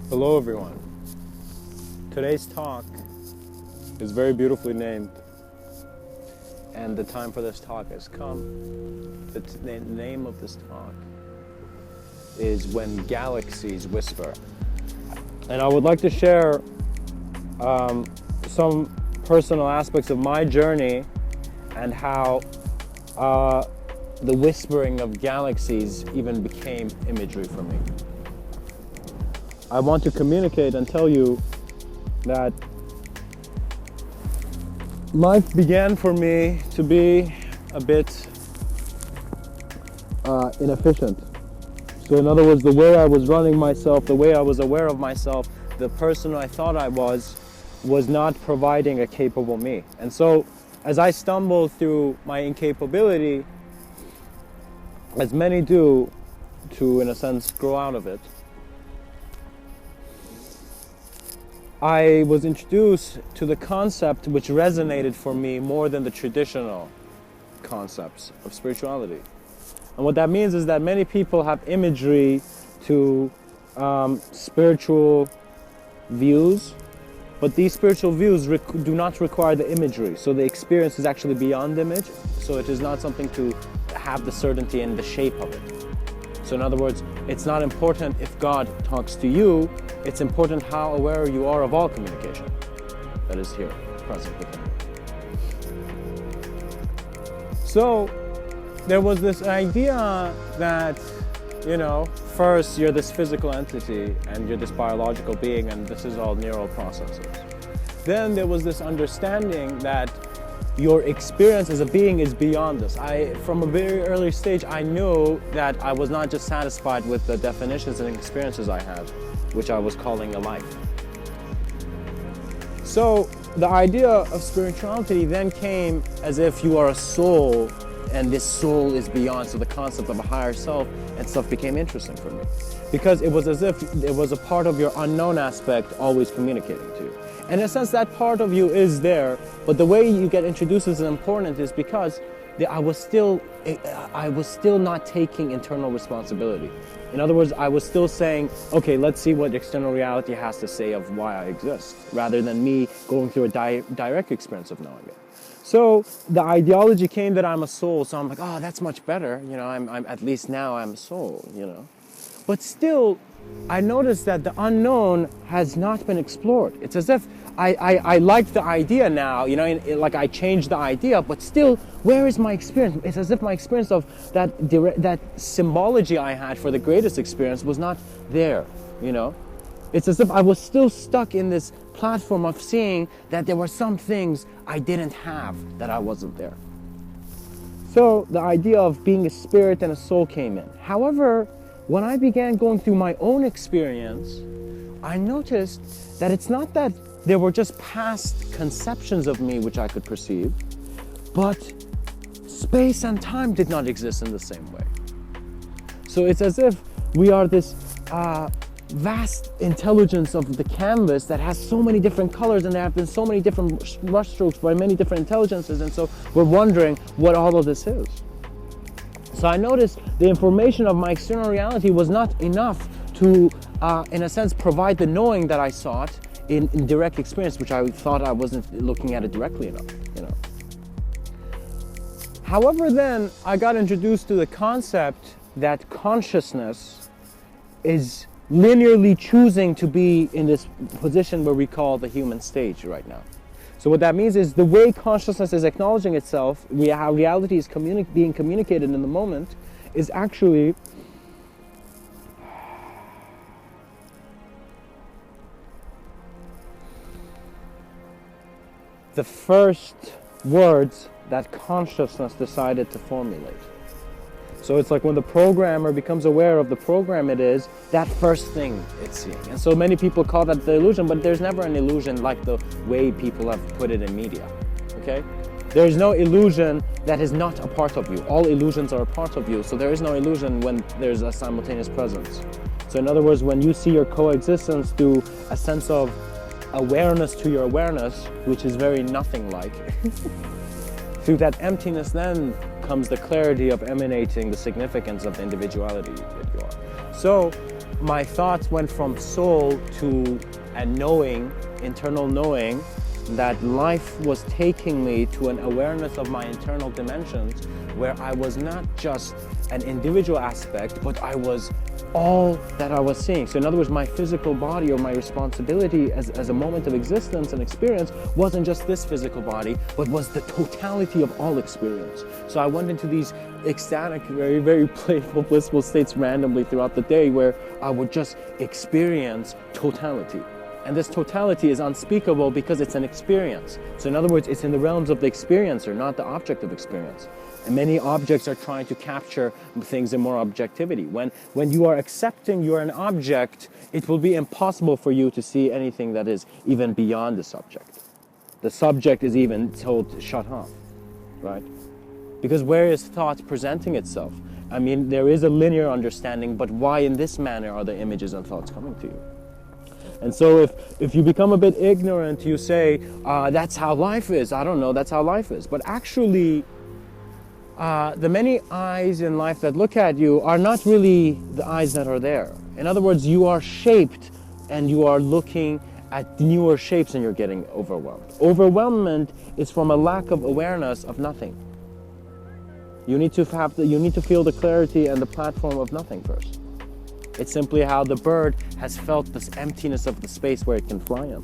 Hello everyone. Today's talk is very beautifully named, and the time for this talk has come. The name of this talk is When Galaxies Whisper. And I would like to share some personal aspects of my journey and how the whispering of galaxies even became imagery for me. I want to communicate and tell you that life began for me to be a bit inefficient. So in other words, the way I was running myself, the way I was aware of myself, the person I thought I was not providing a capable me. And so as I stumbled through my incapability, as many do, to in a sense grow out of it, I was introduced to the concept which resonated for me more than the traditional concepts of spirituality. And what that means is that many people have imagery to spiritual views, but these spiritual views do not require the imagery. So the experience is actually beyond image, so it is not something to have the certainty in the shape of it. So in other words, it's not important if God talks to you, it's important how aware you are of all communication that is here, present within you. So there was this idea that, first you're this physical entity and you're this biological being and this is all neural processes. Then there was this understanding that your experience as a being is beyond this. From a very early stage, I knew that I was not just satisfied with the definitions and experiences I had, which I was calling a life. So the idea of spirituality then came as if you are a soul and this soul is beyond, so the concept of a higher self and stuff became interesting for me. Because it was as if it was a part of your unknown aspect always communicating to you. And in a sense, that part of you is there, but the way you get introduced is important is because I was still not taking internal responsibility. In other words, I was still saying, okay, let's see what external reality has to say of why I exist, rather than me going through a direct experience of knowing it. So the ideology came that I'm a soul, so I'm like, oh, that's much better. I'm at least now I'm a soul, But still, I noticed that the unknown has not been explored. It's as if I like the idea now, like I changed the idea, but still, where is my experience? It's as if my experience of that symbology I had for the greatest experience was not there, It's as if I was still stuck in this platform of seeing that there were some things I didn't have, that I wasn't there. So the idea of being a spirit and a soul came in. However, when I began going through my own experience, I noticed that it's not that there were just past conceptions of me which I could perceive, but space and time did not exist in the same way. So it's as if we are this vast intelligence of the canvas that has so many different colors, and there have been so many different brushstrokes by many different intelligences, and so we're wondering what all of this is. So I noticed the information of my external reality was not enough to, in a sense, provide the knowing that I sought in direct experience, which I thought I wasn't looking at it directly enough, However, then I got introduced to the concept that consciousness is linearly choosing to be in this position where we call the human stage right now. So what that means is the way consciousness is acknowledging itself, how reality is being communicated in the moment, is actually the first words that consciousness decided to formulate. So it's like when the programmer becomes aware of the program it is, that first thing it's seeing. And so many people call that the illusion, but there's never an illusion like the way people have put it in media, okay? There's no illusion that is not a part of you. All illusions are a part of you, so there is no illusion when there's a simultaneous presence. So in other words, when you see your coexistence through a sense of awareness to your awareness, which is very nothing-like, through that emptiness then comes the clarity of emanating the significance of the individuality that you are. So my thoughts went from soul to a knowing, internal knowing, that life was taking me to an awareness of my internal dimensions, where I was not just an individual aspect, but I was all that I was seeing. So in other words, my physical body, or my responsibility as a moment of existence and experience, wasn't just this physical body, but was the totality of all experience. So I went into these ecstatic, very, very playful, blissful states randomly throughout the day, where I would just experience totality. And this totality is unspeakable because it's an experience. So in other words, it's in the realms of the experiencer, not the object of experience. And many objects are trying to capture things in more objectivity. When you are accepting you're an object, it will be impossible for you to see anything that is even beyond the subject. The subject is even told to shut off, right? Because where is thought presenting itself? I mean, there is a linear understanding, but why in this manner are the images and thoughts coming to you? And so if you become a bit ignorant, you say, that's how life is. I don't know, that's how life is. But actually, the many eyes in life that look at you are not really the eyes that are there. In other words, you are shaped and you are looking at newer shapes and you're getting overwhelmed. Overwhelmment is from a lack of awareness of nothing. You need to feel the clarity and the platform of nothing first. It's simply how the bird has felt this emptiness of the space where it can fly in.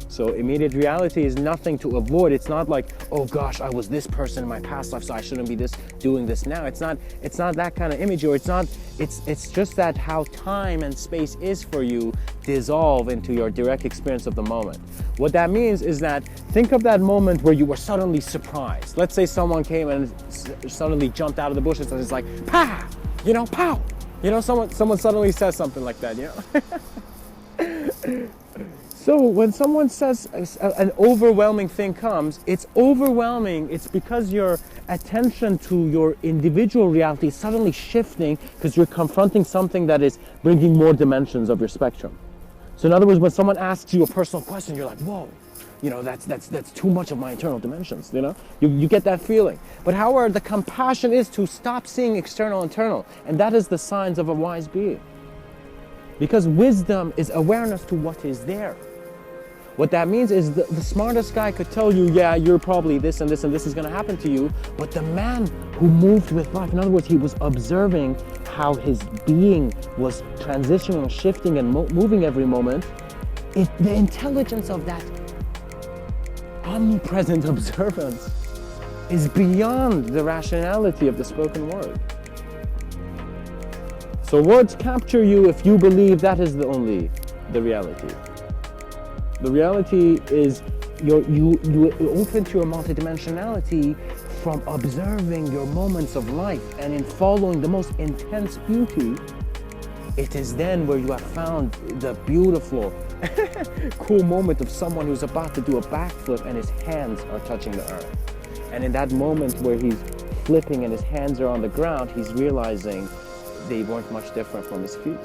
So immediate reality is nothing to avoid. It's not like, oh gosh, I was this person in my past life, so I shouldn't be doing this now. It's not that kind of image, or it's just that how time and space is for you dissolve into your direct experience of the moment. What that means is that, think of that moment where you were suddenly surprised. Let's say someone came and suddenly jumped out of the bushes and it's like, pa! You know, pow! You know, someone suddenly says something like that, you know? So when someone says an overwhelming thing comes, it's overwhelming. It's because your attention to your individual reality is suddenly shifting because you're confronting something that is bringing more dimensions of your spectrum. So in other words, when someone asks you a personal question, you're like, whoa, you know, that's too much of my internal dimensions, you know? You get that feeling. But however, the compassion is to stop seeing external, internal. And that is the signs of a wise being. Because wisdom is awareness to what is there. What that means is the smartest guy could tell you, yeah, you're probably this and this and this is going to happen to you. But the man who moved with life, in other words, he was observing how his being was transitioning, shifting, and moving every moment. The intelligence of that omnipresent observance is beyond the rationality of the spoken word. So words capture you if you believe that is the reality. The reality is you open to your multidimensionality from observing your moments of life, and in following the most intense beauty, it is then where you have found the beautiful, cool moment of someone who's about to do a backflip and his hands are touching the earth. And in that moment where he's flipping and his hands are on the ground, he's realizing they weren't much different from his feet.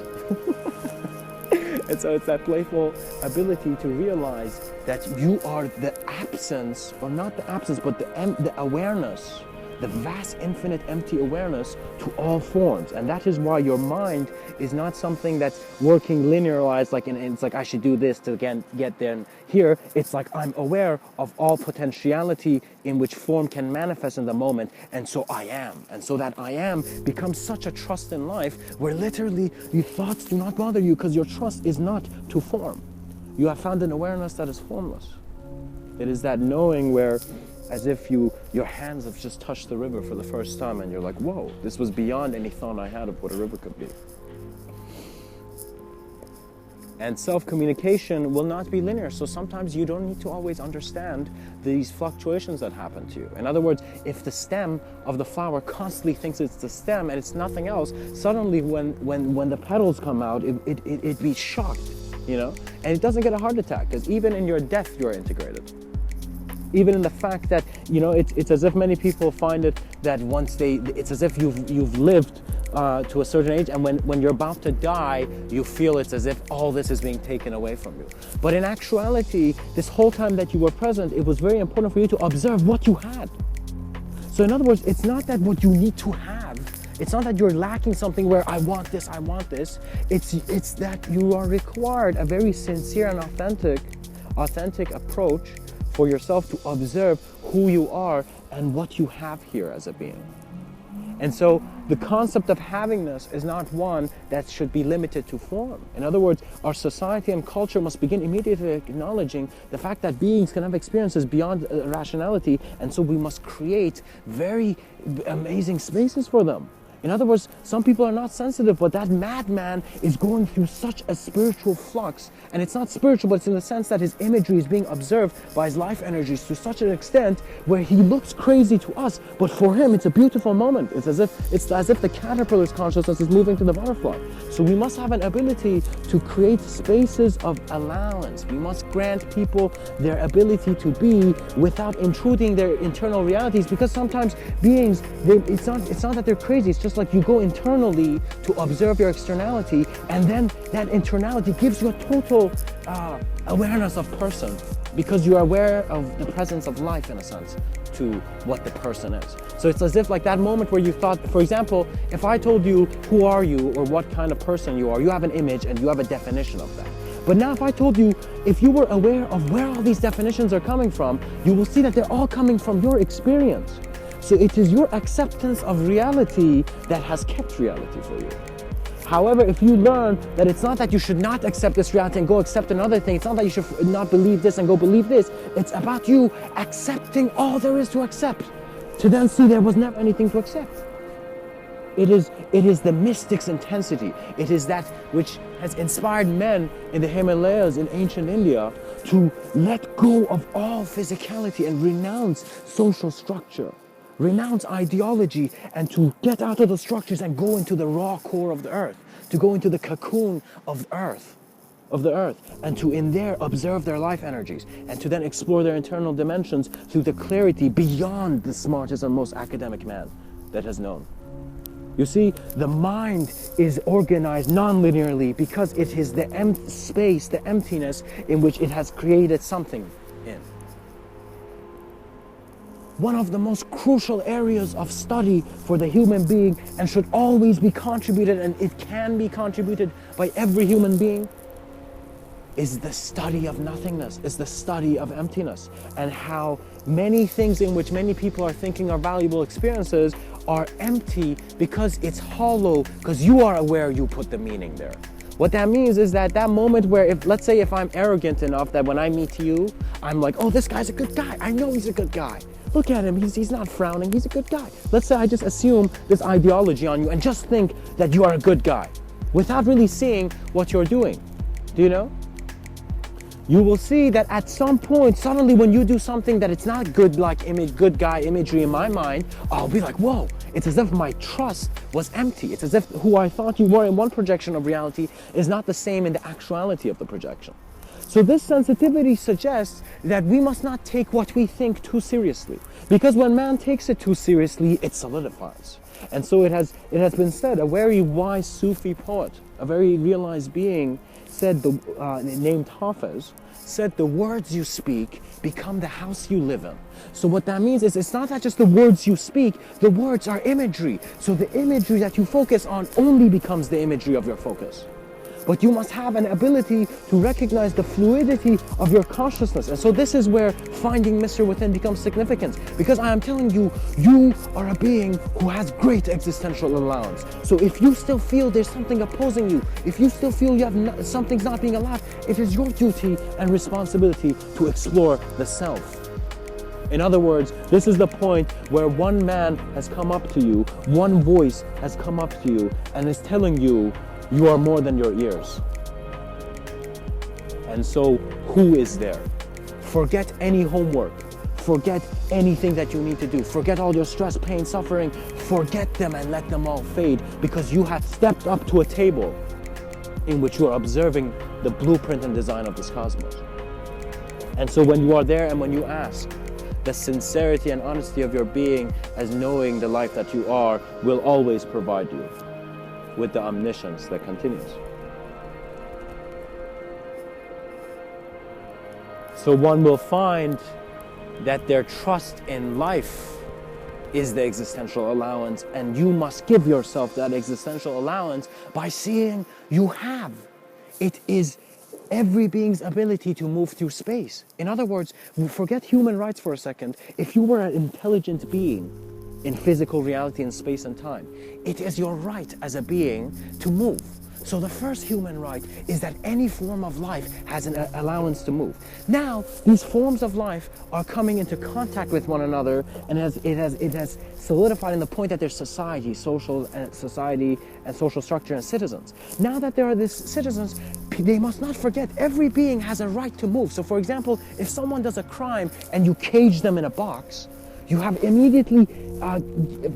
And so it's that playful ability to realize that you are the absence, or not the absence, but the awareness, the vast, infinite, empty awareness to all forms. And that is why your mind is not something that's working linearized, like it's like I should do this to get there and here. It's like I'm aware of all potentiality in which form can manifest in the moment, and so I am. And so that I am becomes such a trust in life, where literally your thoughts do not bother you because your trust is not to form. You have found an awareness that is formless. It is that knowing where, as if your hands have just touched the river for the first time, and you're like, whoa, this was beyond any thought I had of what a river could be. And self-communication will not be linear, so sometimes you don't need to always understand these fluctuations that happen to you. In other words, if the stem of the flower constantly thinks it's the stem and it's nothing else, suddenly when the petals come out, it be shocked, you know? And it doesn't get a heart attack, because even in your death, you're integrated. Even in the fact that, you know, it's as if many people find it that it's as if you've lived to a certain age, and when you're about to die, you feel it's as if all this is being taken away from you. But in actuality, this whole time that you were present, it was very important for you to observe what you had. So in other words, it's not that what you need to have It's not that you're lacking something where I want this, I want this. It's that you are required a very sincere and authentic approach for yourself to observe who you are and what you have here as a being. And so the concept of havingness is not one that should be limited to form. In other words, our society and culture must begin immediately acknowledging the fact that beings can have experiences beyond rationality, and so we must create very amazing spaces for them. In other words, some people are not sensitive, but that madman is going through such a spiritual flux. And it's not spiritual, but it's in the sense that his imagery is being observed by his life energies to such an extent where he looks crazy to us, but for him it's a beautiful moment. It's as if the caterpillar's consciousness is moving to the butterfly. So we must have an ability to create spaces of allowance. We must grant people their ability to be without intruding their internal realities, because sometimes beings, it's not that they're crazy, it's just like you go internally to observe your externality, and then that internality gives you a total awareness of person, because you are aware of the presence of life, in a sense, to what the person is. So it's as if like that moment where you thought, for example, if I told you who are you or what kind of person you are, you have an image and you have a definition of that. But now if I told you, if you were aware of where all these definitions are coming from, you will see that they're all coming from your experience. So it is your acceptance of reality that has kept reality for you. However, if you learn that it's not that you should not accept this reality and go accept another thing, it's not that you should not believe this and go believe this, it's about you accepting all there is to accept, to then see there was never anything to accept. It is the mystic's intensity. It is that which has inspired men in the Himalayas in ancient India to let go of all physicality and renounce social structure, renounce ideology, and to get out of the structures and go into the raw core of the earth, to go into the cocoon of the earth, and to in there observe their life energies, and to then explore their internal dimensions through the clarity beyond the smartest and most academic man that has known. You see, the mind is organized non-linearly because it is the space, the emptiness in which it has created something in. One of the most crucial areas of study for the human being, and should always be contributed, and it can be contributed by every human being, is the study of nothingness, is the study of emptiness, and how many things in which many people are thinking are valuable experiences are empty because it's hollow, because you are aware you put the meaning there. What that means is that moment where, let's say if I'm arrogant enough that when I meet you, I'm like, oh, this guy's a good guy, I know he's a good guy. Look at him, he's not frowning, he's a good guy. Let's say I just assume this ideology on you and just think that you are a good guy without really seeing what you're doing. Do you know? You will see that at some point, suddenly when you do something that it's not good, like good guy imagery in my mind, I'll be like, whoa, it's as if my trust was empty. It's as if who I thought you were in one projection of reality is not the same in the actuality of the projection. So this sensitivity suggests that we must not take what we think too seriously, because when man takes it too seriously, it solidifies. And so it has been said, a very wise Sufi poet, a very realized being, said, named Hafiz, said, the words you speak become the house you live in. So what that means is, it's not that just the words you speak, the words are imagery. So the imagery that you focus on only becomes the imagery of your focus. But you must have an ability to recognize the fluidity of your consciousness. And so this is where finding Mr. Within becomes significant, because I am telling you, you are a being who has great existential allowance. So if you still feel there's something opposing you, if you still feel you have something's not being allowed, it is your duty and responsibility to explore the self. In other words, this is the point where one man has come up to you, one voice has come up to you and is telling you, you are more than your ears. And so, who is there? Forget any homework. Forget anything that you need to do. Forget all your stress, pain, suffering. Forget them and let them all fade, because you have stepped up to a table in which you are observing the blueprint and design of this cosmos. And so when you are there and when you ask, the sincerity and honesty of your being as knowing the life that you are will always provide you with the omniscience that continues. So one will find that their trust in life is the existential allowance, and you must give yourself that existential allowance by seeing you have. It is every being's ability to move through space. In other words, forget human rights for a second. If you were an intelligent being in physical reality in space and time, it is your right as a being to move. So the first human right is that any form of life has an allowance to move. Now, these forms of life are coming into contact with one another, and it has solidified in the point that there's society, social and social structure and citizens. Now that there are these citizens, they must not forget every being has a right to move. So for example, if someone does a crime and you cage them in a box, you have immediately,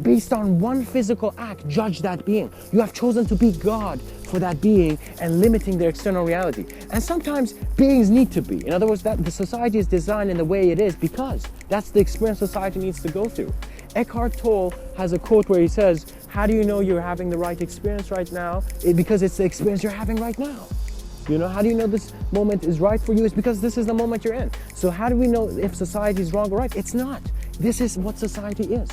based on one physical act, judged that being. You have chosen to be God for that being and limiting their external reality. And sometimes beings need to be. In other words, that the society is designed in the way it is because that's the experience society needs to go through. Eckhart Tolle has a quote where he says, "How do you know you're having the right experience right now? Because it's the experience you're having right now." You know, how do you know this moment is right for you? It's because this is the moment you're in. So how do we know if society is wrong or right? It's not. This is what society is.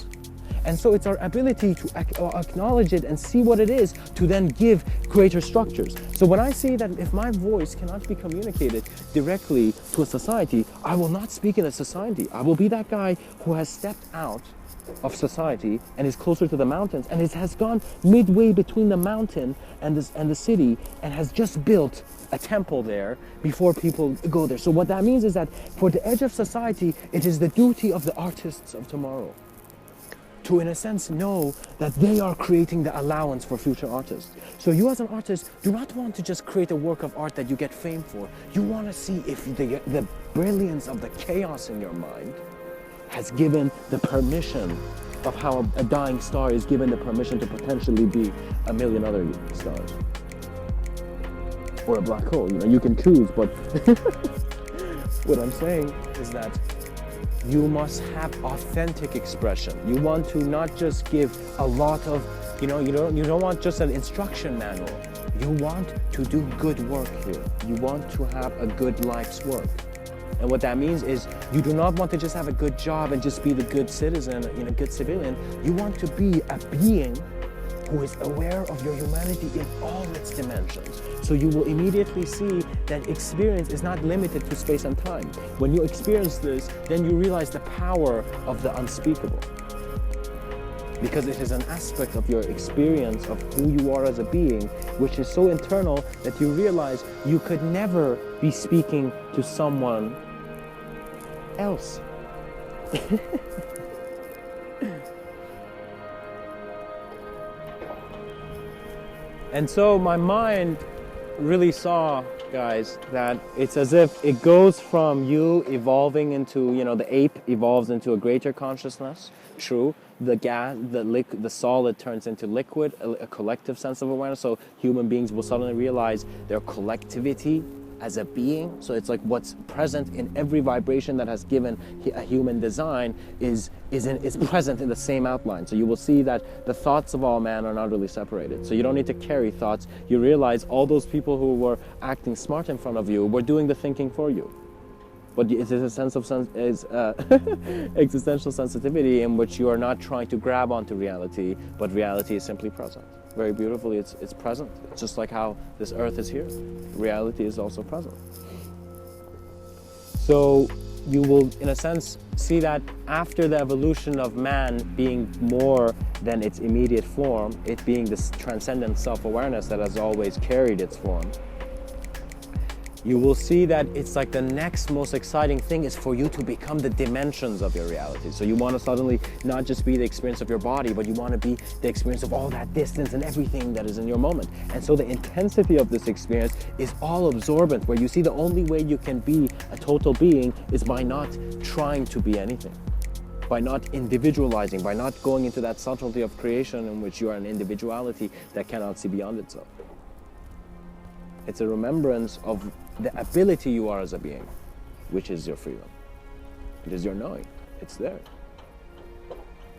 And so it's our ability to acknowledge it and see what it is to then give greater structures. So when I see that if my voice cannot be communicated directly to a society, I will not speak in a society. I will be that guy who has stepped out of society and is closer to the mountains, and it has gone midway between the mountain and the city, and has just built a temple there before people go there. So what that means is that for the edge of society, it is the duty of the artists of tomorrow to, in a sense, know that they are creating the allowance for future artists. So you as an artist do not want to just create a work of art that you get fame for. You want to see if the brilliance of the chaos in your mind has given the permission of how a dying star is given the permission to potentially be a million other stars. Or a black hole, you know, you can choose, but what I'm saying is that you must have authentic expression. You want to not just give a lot of, you don't want just an instruction manual. You want to do good work here. You want to have a good life's work. And what that means is you do not want to just have a good job and just be the good citizen, good civilian. You want to be a being who is aware of your humanity in all its dimensions. So you will immediately see that experience is not limited to space and time. When you experience this, then you realize the power of the unspeakable. Because it is an aspect of your experience of who you are as a being, which is so internal that you realize you could never be speaking to someone else. And so my mind really saw, guys, that it's as if it goes from you evolving into, the ape evolves into a greater consciousness. True. The gas, the solid turns into liquid, a collective sense of awareness. So human beings will suddenly realize their collectivity as a being. So it's like what's present in every vibration that has given a human design is present in the same outline. So you will see that the thoughts of all man are not really separated. So you don't need to carry thoughts. You realize all those people who were acting smart in front of you were doing the thinking for you. But it is a sense of existential sensitivity in which you are not trying to grab onto reality, but reality is simply present. Very beautifully, it's present. It's just like how this earth is here. Reality is also present. So you will, in a sense, see that after the evolution of man being more than its immediate form, it being this transcendent self-awareness that has always carried its form, you will see that it's like the next most exciting thing is for you to become the dimensions of your reality. So you want to suddenly not just be the experience of your body, but you want to be the experience of all that distance and everything that is in your moment. And so the intensity of this experience is all absorbent, where you see the only way you can be a total being is by not trying to be anything, by not individualizing, by not going into that subtlety of creation in which you are an individuality that cannot see beyond itself. It's a remembrance of the ability you are as a being, which is your freedom. It is your knowing. It's there.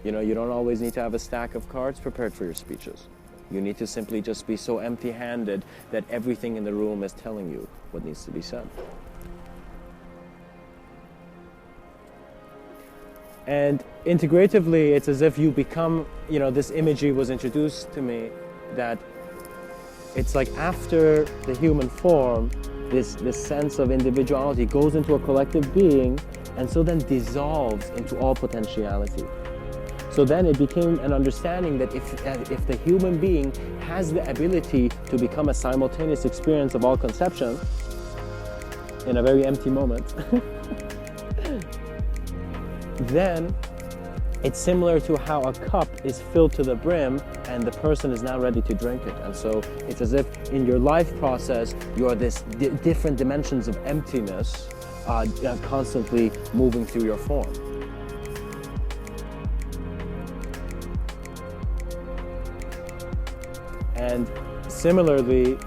You don't always need to have a stack of cards prepared for your speeches. You need to simply just be so empty-handed that everything in the room is telling you what needs to be said. And integratively, it's as if you become, this imagery was introduced to me, that it's like after the human form, this sense of individuality goes into a collective being, and so then dissolves into all potentiality. So then it became an understanding that if the human being has the ability to become a simultaneous experience of all conception in a very empty moment, then it's similar to how a cup is filled to the brim and the person is now ready to drink it. And so it's as if in your life process, you're this different dimensions of emptiness constantly moving through your form. And similarly,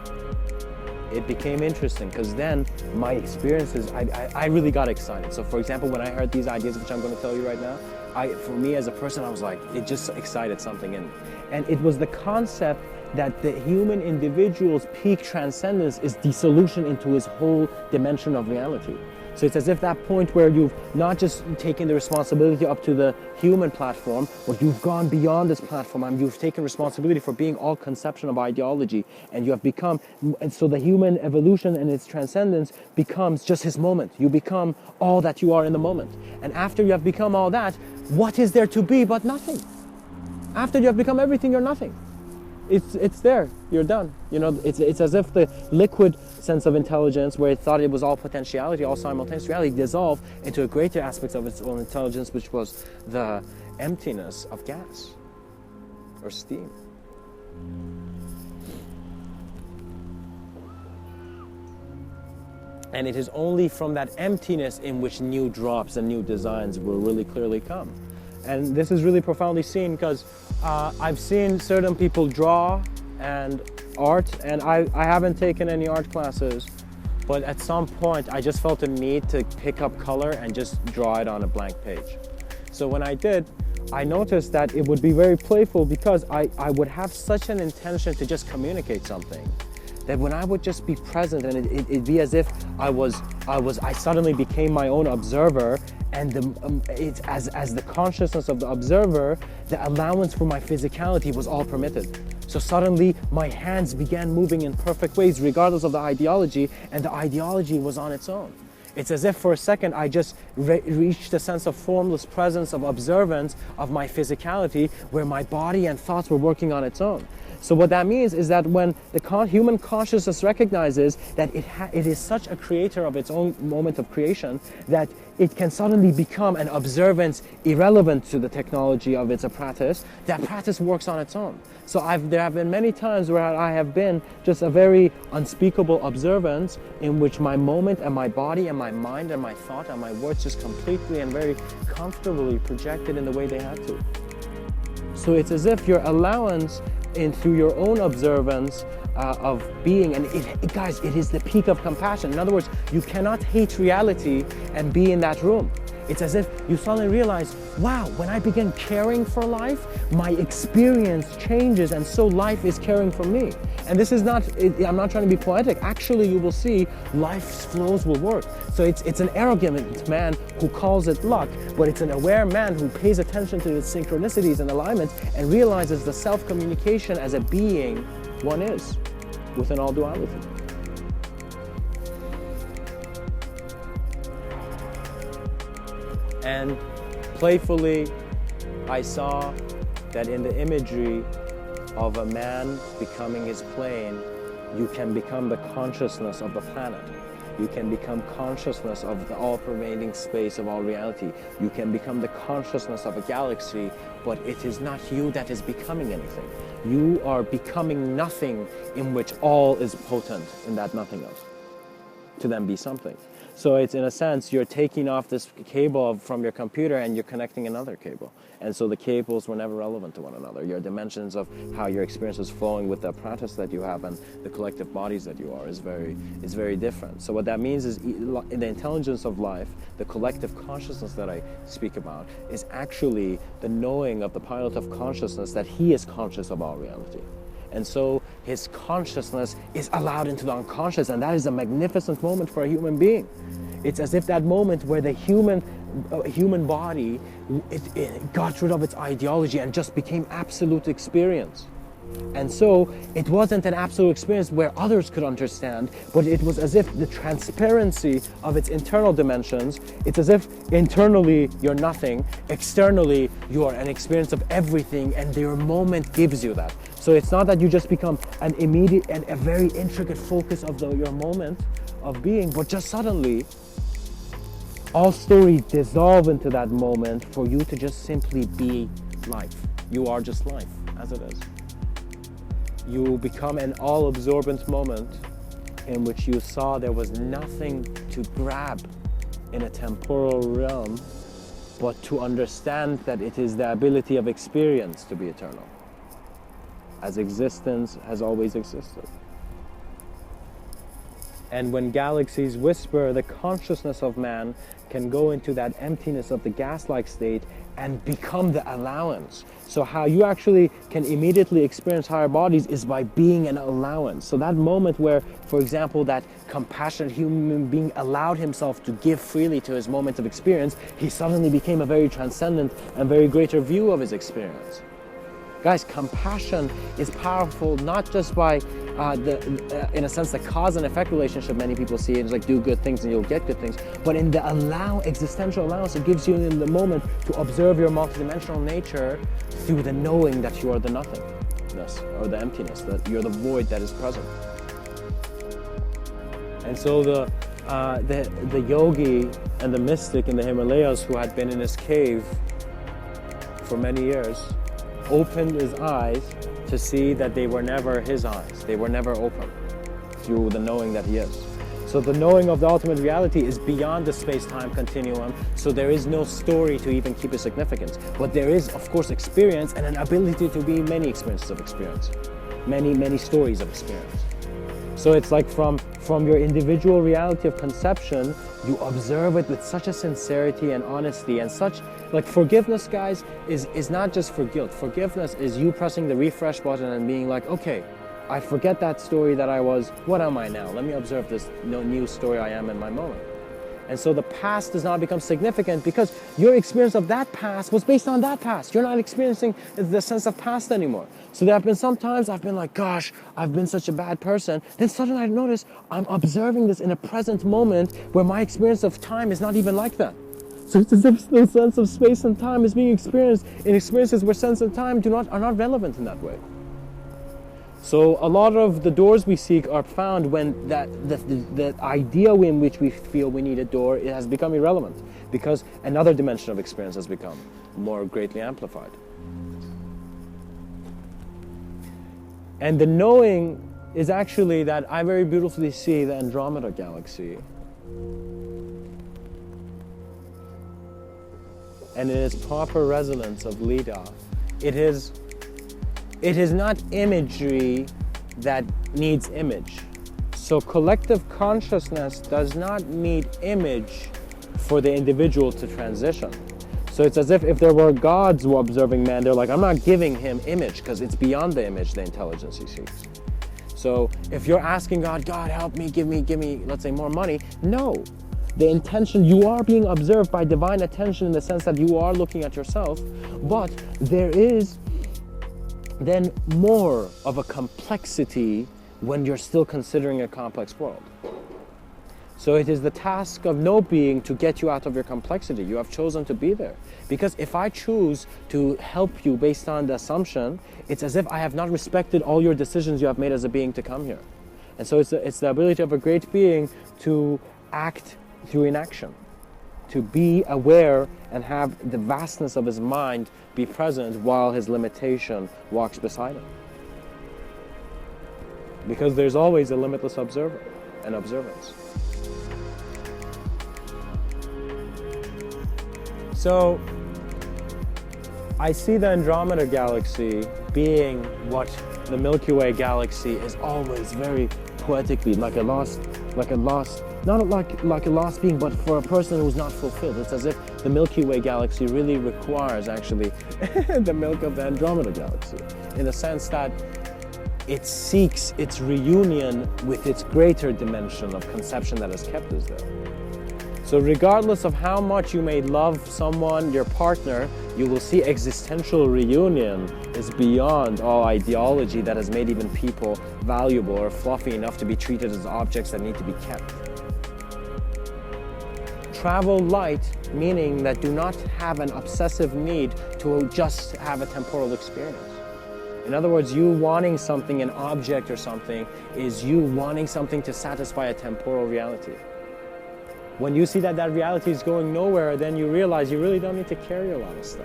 it became interesting because then my experiences, I really got excited. So for example, when I heard these ideas, which I'm going to tell you right now, for me as a person, I was like, it just excited something in me. And it was the concept that the human individual's peak transcendence is dissolution into his whole dimension of reality. So it's as if that point where you've not just taken the responsibility up to the human platform, but you've gone beyond this platform and you've taken responsibility for being all conception of ideology, and you have become, and so the human evolution and its transcendence becomes just his moment. You become all that you are in the moment. And after you have become all that, what is there to be but nothing? After you have become everything, you're nothing. It's there, you're done. It's as if the liquid sense of intelligence, where it thought it was all potentiality, all simultaneous reality, dissolved into a greater aspect of its own intelligence, which was the emptiness of gas or steam. And it is only from that emptiness in which new drops and new designs will really clearly come. And this is really profoundly seen because I've seen certain people draw and art, and I haven't taken any art classes, but at some point I just felt a need to pick up color and just draw it on a blank page. So when I did, I noticed that it would be very playful because I would have such an intention to just communicate something, that when I would just be present and it'd be as if I suddenly became my own observer, and it's as the consciousness of the observer, the allowance for my physicality was all permitted. So suddenly my hands began moving in perfect ways regardless of the ideology, and the ideology was on its own. It's as if for a second I just reached a sense of formless presence of observance of my physicality, where my body and thoughts were working on its own. So what that means is that when the human consciousness recognizes that it is such a creator of its own moment of creation, that it can suddenly become an observance irrelevant to the technology of its apparatus, that apparatus works on its own. So there have been many times where I have been just a very unspeakable observance, in which my moment and my body and my mind and my thought and my words just completely and very comfortably projected in the way they had to. So it's as if your allowance through your own observance of being, and guys, it is the peak of compassion. In other words, you cannot hate reality and be in that room. It's as if you suddenly realize, wow, when I begin caring for life, my experience changes, and so life is caring for me. And this is not, I'm not trying to be poetic. Actually, you will see life's flows will work. So it's an arrogant man who calls it luck, but it's an aware man who pays attention to the synchronicities and alignments and realizes the self-communication as a being one is within all duality. And playfully, I saw that in the imagery of a man becoming his plane, you can become the consciousness of the planet. You can become consciousness of the all-pervading space of all reality. You can become the consciousness of a galaxy, but it is not you that is becoming anything. You are becoming nothing, in which all is potent in that nothingness, to then be something. So it's, in a sense, you're taking off this cable from your computer and you're connecting another cable. And so the cables were never relevant to one another. Your dimensions of how your experience is flowing with the apparatus that you have and the collective bodies that you are is very different. So what that means is, in the intelligence of life, the collective consciousness that I speak about is actually the knowing of the pilot of consciousness that he is conscious of all reality. And so his consciousness is allowed into the unconscious, and that is a magnificent moment for a human being. It's as if that moment where the human human body, it got rid of its ideology and just became absolute experience. And so it wasn't an absolute experience where others could understand, but it was as if the transparency of its internal dimensions, it's as if internally you're nothing, externally you are an experience of everything, and your moment gives you that. So it's not that you just become an immediate and a very intricate focus of your moment of being, but just suddenly all stories dissolve into that moment for you to just simply be life. You are just life as it is. You become an all-absorbent moment in which you saw there was nothing to grab in a temporal realm, but to understand that it is the ability of experience to be eternal, as existence has always existed. And when galaxies whisper, the consciousness of man can go into that emptiness of the gas-like state and become the allowance. So how you actually can immediately experience higher bodies is by being an allowance. So that moment where, for example, that compassionate human being allowed himself to give freely to his moment of experience, he suddenly became a very transcendent and very greater view of his experience. Guys, compassion is powerful not just by in a sense, the cause and effect relationship many people see it is like do good things and you'll get good things, but in the existential allowance, it gives you in the moment to observe your multidimensional nature through the knowing that you are the nothingness or the emptiness, that you're the void that is present. And so the yogi and the mystic in the Himalayas who had been in his cave for many years opened his eyes to see that they were never his eyes. They were never open through the knowing that he is. So the knowing of the ultimate reality is beyond the space-time continuum, so there is no story to even keep a significance. But there is, of course, experience and an ability to be many experiences of experience, many stories of experience. So it's like from your individual reality of conception, you observe it with such a sincerity and honesty and such, like forgiveness, guys, is not just for guilt. Forgiveness is you pressing the refresh button and being like, okay, I forget that story that I was, what am I now? Let me observe this new story I am in my moment. And so the past does not become significant because your experience of that past was based on that past. You're not experiencing the sense of past anymore. So there have been some times I've been like, gosh, I've been such a bad person. Then suddenly I notice I'm observing this in a present moment where my experience of time is not even like that. So it's as if the sense of space and time is being experienced in experiences where sense and time are not relevant in that way. So a lot of the doors we seek are found when the idea in which we feel we need a door, it has become irrelevant because another dimension of experience has become more greatly amplified. And the knowing is actually that I very beautifully see the Andromeda Galaxy. And in its proper resonance of Leda, it is not imagery that needs image. So collective consciousness does not need image for the individual to transition. So it's as if there were gods who are observing man, they're like, I'm not giving him image because it's beyond the image, the intelligence he seeks. So if you're asking God, God help me, give me, let's say more money, no. The intention, you are being observed by divine attention in the sense that you are looking at yourself, but there is then more of a complexity when you're still considering a complex world. So it is the task of no being to get you out of your complexity. You have chosen to be there. Because if I choose to help you based on the assumption, it's as if I have not respected all your decisions you have made as a being to come here. And so it's the ability of a great being to act through inaction, to be aware and have the vastness of his mind be present while his limitation walks beside him. Because there's always a limitless observer and observance. So I see the Andromeda Galaxy being what the Milky Way galaxy is always very poetically, like a lost, not like a lost being, but for a person who's not fulfilled. It's as if the Milky Way galaxy really requires actually the milk of the Andromeda Galaxy, in the sense that it seeks its reunion with its greater dimension of conception that has kept us there. So regardless of how much you may love someone, your partner, you will see existential reunion is beyond all ideology that has made even people valuable or fluffy enough to be treated as objects that need to be kept. Travel light, meaning that do not have an obsessive need to just have a temporal experience. In other words, you wanting something, an object or something, is you wanting something to satisfy a temporal reality. When you see that that reality is going nowhere, then you realize you really don't need to carry a lot of stuff.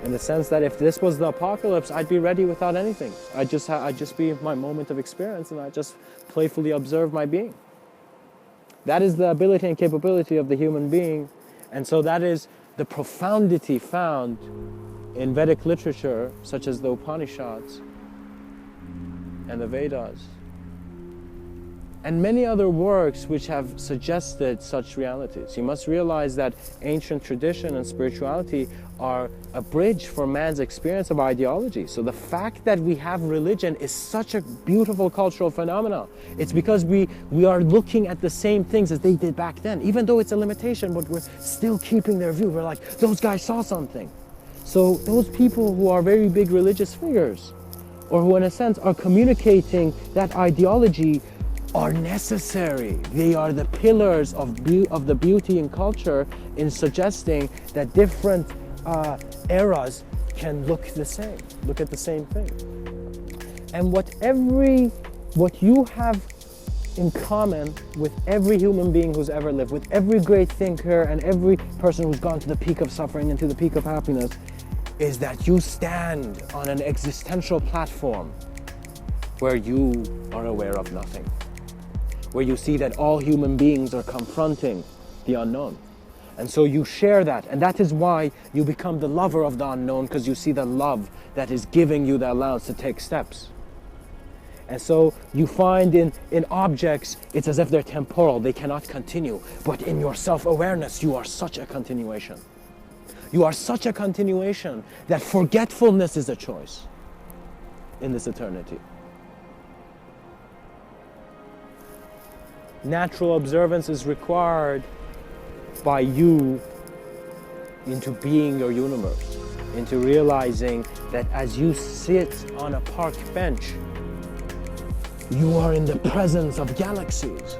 In the sense that if this was the apocalypse, I'd be ready without anything. I'd just be my moment of experience, and I'd just playfully observe my being. That is the ability and capability of the human being. And so that is the profundity found in Vedic literature, such as the Upanishads and the Vedas, and many other works which have suggested such realities. You must realize that ancient tradition and spirituality are a bridge for man's experience of ideology. So the fact that we have religion is such a beautiful cultural phenomenon. It's because we are looking at the same things as they did back then. Even though it's a limitation, but we're still keeping their view. We're like, those guys saw something. So those people who are very big religious figures, or who in a sense are communicating that ideology, are necessary. They are the pillars of the beauty in culture, in suggesting that different eras can look the same, look at the same thing. And what you have in common with every human being who's ever lived, with every great thinker and every person who's gone to the peak of suffering and to the peak of happiness, is that you stand on an existential platform where you are aware of nothing, where you see that all human beings are confronting the unknown. And so you share that, and that is why you become the lover of the unknown, because you see the love that is giving you the allowance to take steps. And so you find in objects, it's as if they're temporal, they cannot continue. But in your self-awareness, you are such a continuation. You are such a continuation that forgetfulness is a choice in this eternity. Natural observance is required by you into being your universe, into realizing that as you sit on a park bench, you are in the presence of galaxies.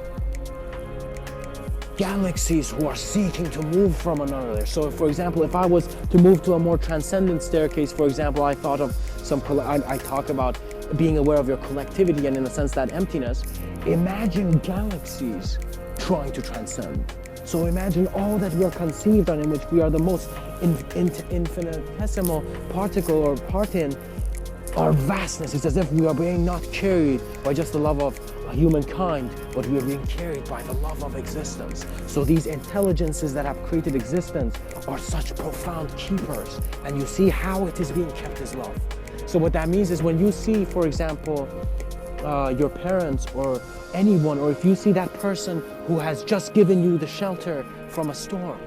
Galaxies who are seeking to move from another. So for example, if I was to move to a more transcendent staircase, for example, I thought of I talk about being aware of your collectivity and in a sense that emptiness. Imagine galaxies trying to transcend. So imagine all that we are conceived on, in which we are the most infinitesimal particle or part in our vastness. It's as if we are being not carried by just the love of humankind, but we are being carried by the love of existence. So these intelligences that have created existence are such profound keepers, and you see how it is being kept as love. So what that means is when you see, for example, your parents or anyone, or if you see that person who has just given you the shelter from a storm,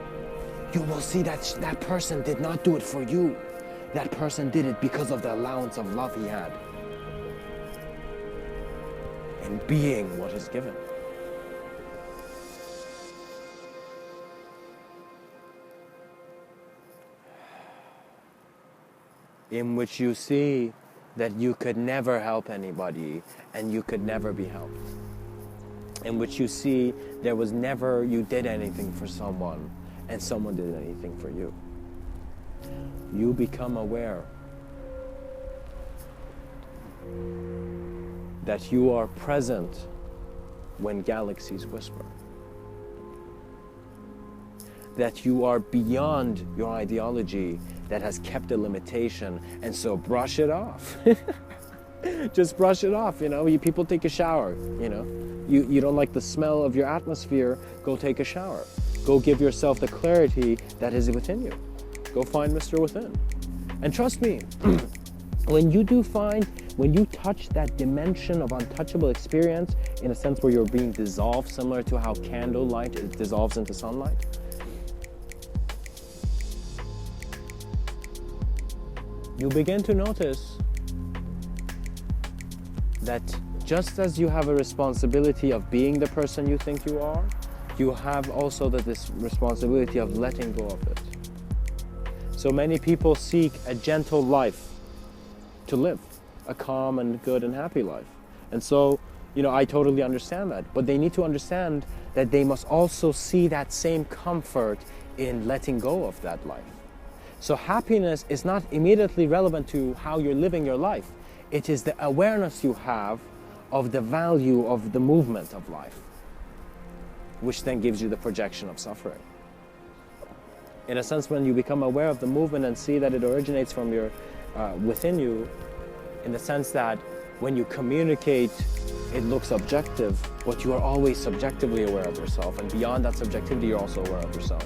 you will see that that person did not do it for you. That person did it because of the allowance of love he had in being what is given. In which you see that you could never help anybody and you could never be helped. In which you see there was never you did anything for someone and someone did anything for you. You become aware that you are present when galaxies whisper. That you are beyond your ideology that has kept a limitation, and so brush it off. Just brush it off, people take a shower, You don't like the smell of your atmosphere, go take a shower. Go give yourself the clarity that is within you. Go find Mr.Within. And trust me, when you touch that dimension of untouchable experience, in a sense where you're being dissolved, similar to how candlelight dissolves into sunlight, you begin to notice that just as you have a responsibility of being the person you think you are, you have also this responsibility of letting go of it. So many people seek a gentle life to live, a calm and good and happy life. And so, I totally understand that. But they need to understand that they must also see that same comfort in letting go of that life. So happiness is not immediately relevant to how you're living your life. It is the awareness you have of the value of the movement of life, which then gives you the projection of suffering. In a sense, when you become aware of the movement and see that it originates from within you, in the sense that when you communicate, it looks objective, but you are always subjectively aware of yourself, and beyond that subjectivity, you're also aware of yourself.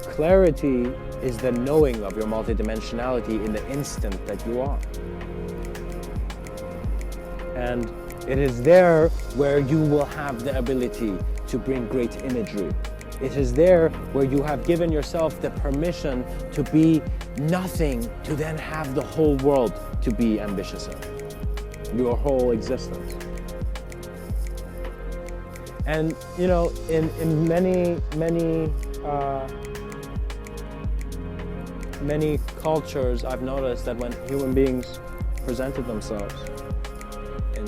Clarity is the knowing of your multidimensionality in the instant that you are. And it is there where you will have the ability to bring great imagery. It is there where you have given yourself the permission to be nothing, to then have the whole world to be ambitious in, your whole existence. And in many cultures, I've noticed that when human beings presented themselves in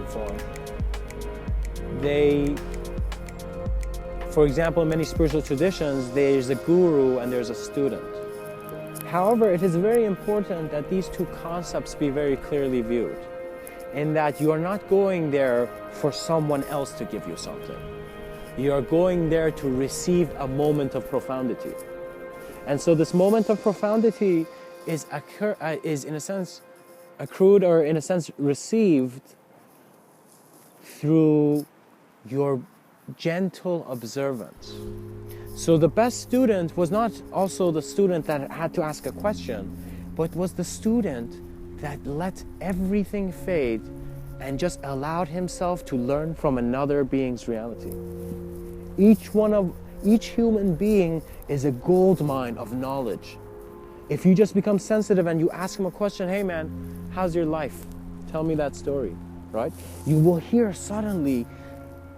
form, for example, in many spiritual traditions, there's a guru and there's a student. However, it is very important that these two concepts be very clearly viewed, in that you are not going there for someone else to give you something. You are going there to receive a moment of profundity. And so this moment of profundity is in a sense accrued, or in a sense received, through your gentle observance. So the best student was not also the student that had to ask a question, but was the student that let everything fade and just allowed himself to learn from another being's reality. Each human being is a gold mine of knowledge. If you just become sensitive and you ask him a question, hey man, how's your life? Tell me that story, right? You will hear suddenly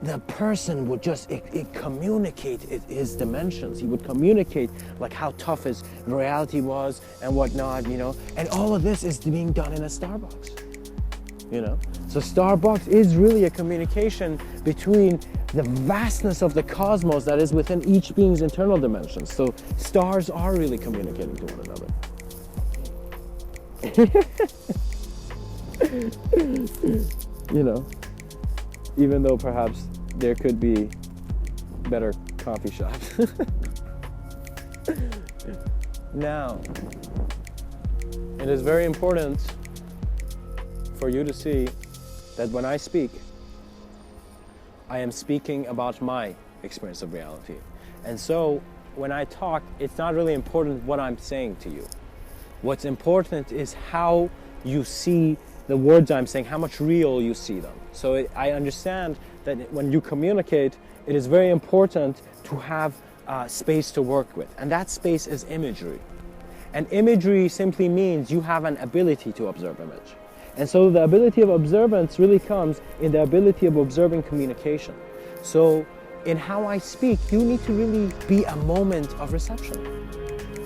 the person would just communicate his dimensions. He would communicate like how tough his reality was and whatnot, and all of this is being done in a Starbucks, So Starbucks is really a communication between the vastness of the cosmos that is within each being's internal dimensions. So stars are really communicating to one another. Even though perhaps there could be better coffee shops. Now, it is very important for you to see that when I speak, I am speaking about my experience of reality. And so when I talk, it's not really important what I'm saying to you. What's important is how you see the words I'm saying, how much real you see them. So I understand that when you communicate, it is very important to have space to work with. And that space is imagery. And imagery simply means you have an ability to observe image. And so the ability of observance really comes in the ability of observing communication. So in how I speak, you need to really be a moment of reception.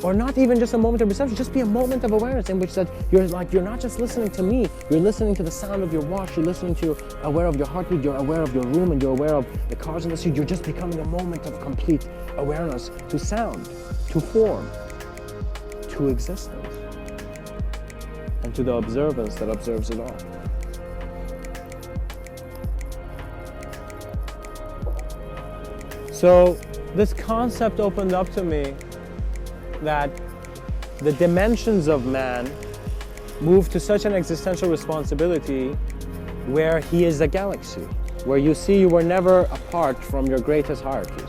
Or not even just a moment of reception, just be a moment of awareness in which that you're not just listening to me, you're listening to the sound of your watch, you're listening to, aware of your heartbeat, you're aware of your room, and you're aware of the cars in the street. You're just becoming a moment of complete awareness to sound, to form, to existence, and to the observance that observes it all. So this concept opened up to me that the dimensions of man move to such an existential responsibility where he is a galaxy, where you see you were never apart from your greatest hierarchies.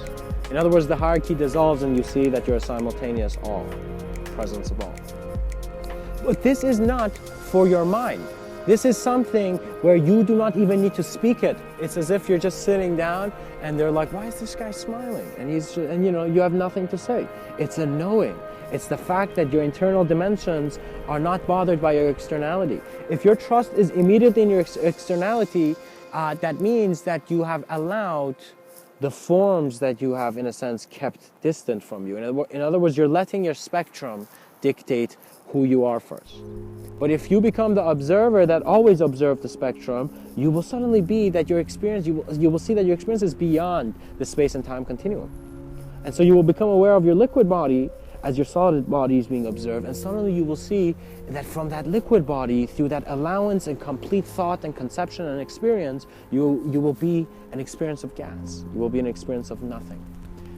In other words, the hierarchy dissolves and you see that you're a simultaneous all, presence of all. But this is not for your mind. This is something where you do not even need to speak it. It's as if you're just sitting down and they're like, why is this guy smiling? And you have nothing to say. It's a knowing. It's the fact that your internal dimensions are not bothered by your externality. If your trust is immediately in your externality, that means that you have allowed the forms that you have, in a sense, kept distant from you. In other words, you're letting your spectrum dictate who you are first. But if you become the observer that always observed the spectrum, you will suddenly be that your experience, you will see that your experience is beyond the space and time continuum. And so you will become aware of your liquid body as your solid body is being observed, and suddenly you will see that from that liquid body, through that allowance and complete thought and conception and experience, you will be an experience of gas. You will be an experience of nothing,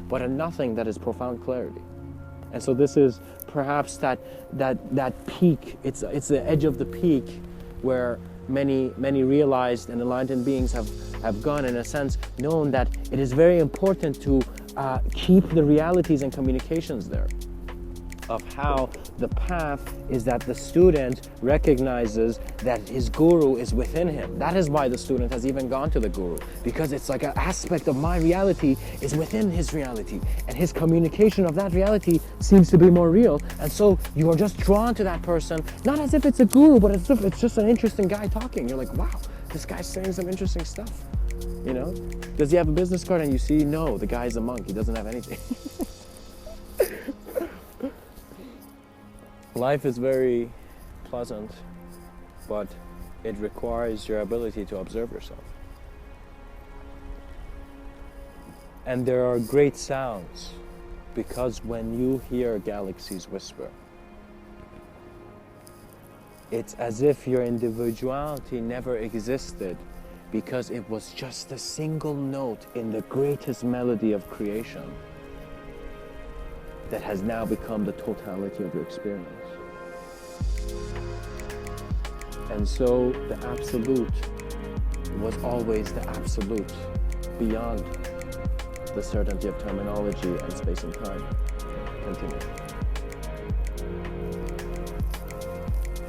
but a nothing that is profound clarity. And so this is perhaps that peak. It's the edge of the peak where many realized and enlightened beings have gone, in a sense, known that it is very important to keep the realities and communications there, of how the path is that the student recognizes that his guru is within him. That is why the student has even gone to the guru, because it's like an aspect of my reality is within his reality, and his communication of that reality seems to be more real. And so you are just drawn to that person, not as if it's a guru, but as if it's just an interesting guy talking. You're like, wow, this guy's saying some interesting stuff. You know, does he have a business card? And you see, no, the guy's a monk. He doesn't have anything. Life is very pleasant, but it requires your ability to observe yourself. And there are great sounds, because when you hear Galaxies Whisper, it's as if your individuality never existed, because it was just a single note in the greatest melody of creation that has now become the totality of your experience. And so the absolute was always the absolute, beyond the certainty of terminology and space and time. Continue.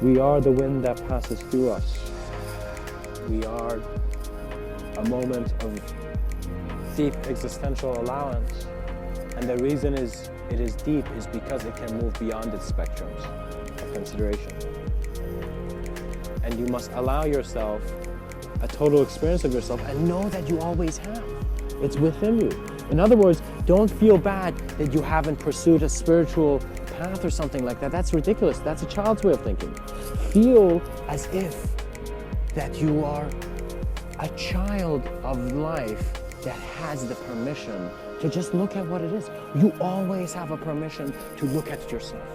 We are the wind that passes through us. We are a moment of deep existential allowance. And the reason it is deep is because it can move beyond its spectrums of consideration. And you must allow yourself a total experience of yourself and know that you always have. It's within you. In other words, don't feel bad that you haven't pursued a spiritual path or something like that. That's ridiculous. That's a child's way of thinking. Feel as if that you are a child of life that has the permission to just look at what it is. You always have a permission to look at yourself,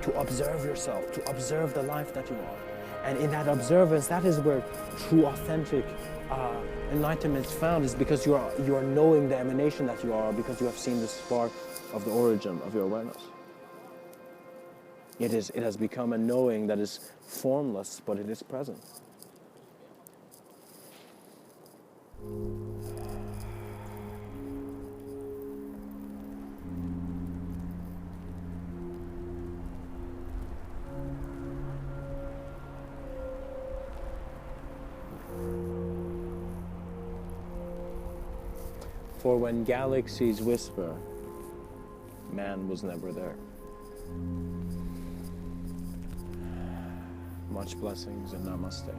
to observe the life that you are. And in that observance, that is where true, authentic enlightenment is found, is because you are knowing the emanation that you are, because you have seen the spark of the origin of your awareness. It has become a knowing that is formless, but it is present. For when galaxies whisper, man was never there. Much blessings and namaste.